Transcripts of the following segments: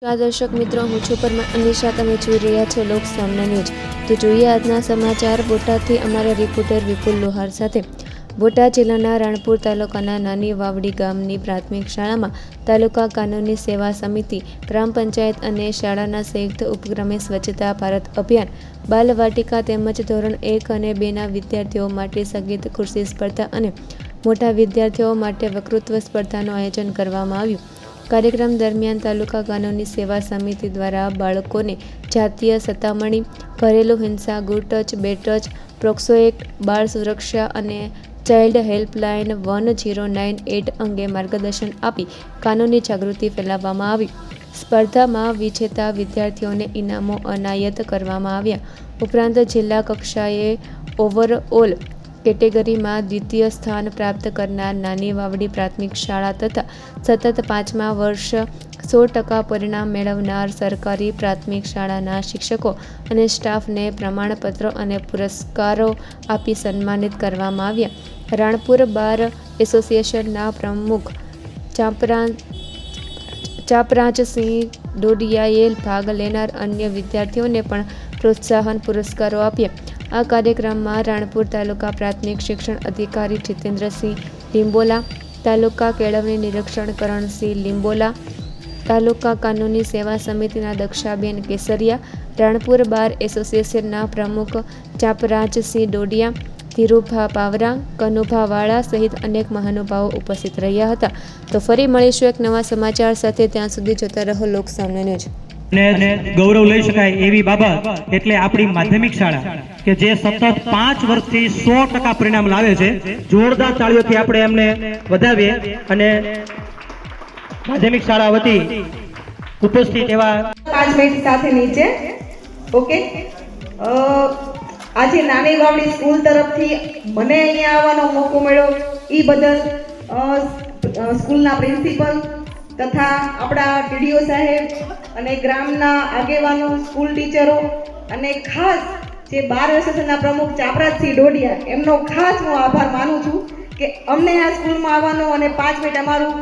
દર્શક મિત્રો, હું છું પરમાર અનિશા. તમે જોઈ રહ્યા છો લોક સામના ન્યૂઝ. તો જોઈએ આજના સમાચાર બોટાદથી અમારા રિપોર્ટર વિપુલ લોહાર સાથે. બોટાદ જિલ્લાના રાણપુર તાલુકાના નાની વાવડી ગામની પ્રાથમિક શાળામાં તાલુકા કાનૂની સેવા સમિતિ, ગ્રામ પંચાયત અને શાળાના સંયુક્ત ઉપક્રમે સ્વચ્છતા ભારત અભિયાન, બાલવાટિકા તેમજ ધોરણ 1 અને 2ના વિદ્યાર્થીઓ માટે સંગીત ખુરશી સ્પર્ધા અને મોટા વિદ્યાર્થીઓ માટે વક્તૃત્વ સ્પર્ધાનું આયોજન કરવામાં આવ્યું. કાર્યક્રમ દરમિયાન તાલુકા કાનૂની સેવા સમિતિ દ્વારા બાળકોને જાતીય સતામણી, ઘરેલું હિંસા, good touch, bed touch, POCSO act, બાળ સુરક્ષા અને ચાઇલ્ડ હેલ્પલાઇન 1098 અંગે માર્ગદર્શન આપી કાનૂની જાગૃતિ ફેલાવવામાં આવી. સ્પર્ધામાં વિજેતા વિદ્યાર્થીઓને ઇનામો એનાયત કરવામાં આવ્યા. ઉપરાંત જિલ્લા કક્ષાએ ઓવરઓલ કેટેગરીમાં દ્વિતીય સ્થાન પ્રાપ્ત કરનાર નાની વાવડી પ્રાથમિક શાળા તથા સતત 5મા વર્ષ 100% પરિણામ મેળવનાર સરકારી પ્રાથમિક શાળાના શિક્ષકો અને સ્ટાફને પ્રમાણપત્રો અને પુરસ્કારો આપી સન્માનિત કરવામાં આવ્યા. રાણપુર બાર એસોસિએશનના પ્રમુખ ચાપરાજસિંહ ડોડિયાએ ભાગ લેનાર અન્ય વિદ્યાર્થીઓને પણ પ્રોત્સાહન પુરસ્કારો આપ્યા. આ કાર્યક્રમમાં રાણપુર તાલુકા પ્રાથમિક શિક્ષણ અધિકારી જીતેન્દ્રસિંહ લીંબોલા, તાલુકા કેળવણી નિરીક્ષક કરણસિંહ લીંબોલા, તાલુકા કાનૂની સેવા સમિતિના દક્ષાબેન કેસરિયા, રાણપુર બાર એસોસિએશનના પ્રમુખ ચાપરાજસિંહ ડોડિયા, ધીરુભા પાવરા, કનુભા વાળા સહિત અનેક મહાનુભાવો ઉપસ્થિત રહ્યા હતા. તો ફરી મળીશું એક નવા સમાચાર સાથે. ત્યાં સુધી જોતા રહો લોક સામના ન્યૂઝ. ને ગૌરવ લઈ શકાય એવી બાબત એટલે આપણી માધ્યમિક શાળા કે જે સતત 5 વર્ષથી 100% પરિણામ લાવે છે. જોરદાર તાળીઓથી આપણે એમને વધાવીએ. અને માધ્યમિક શાળા વતી ઉપસ્થિત એવા 5 મિનિટ સાથે નીચે. ઓકે, આજે નાની વાવડી સ્કૂલ તરફથી મને અહીંયા આવવાનો મોકો મળ્યો એ બદલ સ્કૂલના પ્રિન્સિપલ તથા આપણા ટીડીઓ સાહેબ અને ગ્રામના આગેવાનો, સ્કૂલ ટીચરો અને ખાસ જે બાર એસોસિએશનના પ્રમુખ ચાપરાજસિંહ ડોડિયા, એમનો ખાસ હું આભાર માનું છું કે અમને આ સ્કૂલમાં આવવાનો અને 5 મિનિટ અમારું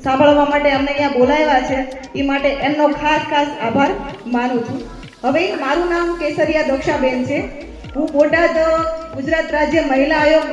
સાંભળવા માટે અમને અહીંયા બોલાવ્યા છે. એ માટે એમનો ખાસ આભાર માનું છું. હવે મારું નામ કેસરિયા દક્ષાબેન છે. હું બોટાદ ગુજરાત રાજ્ય મહિલા આયોગ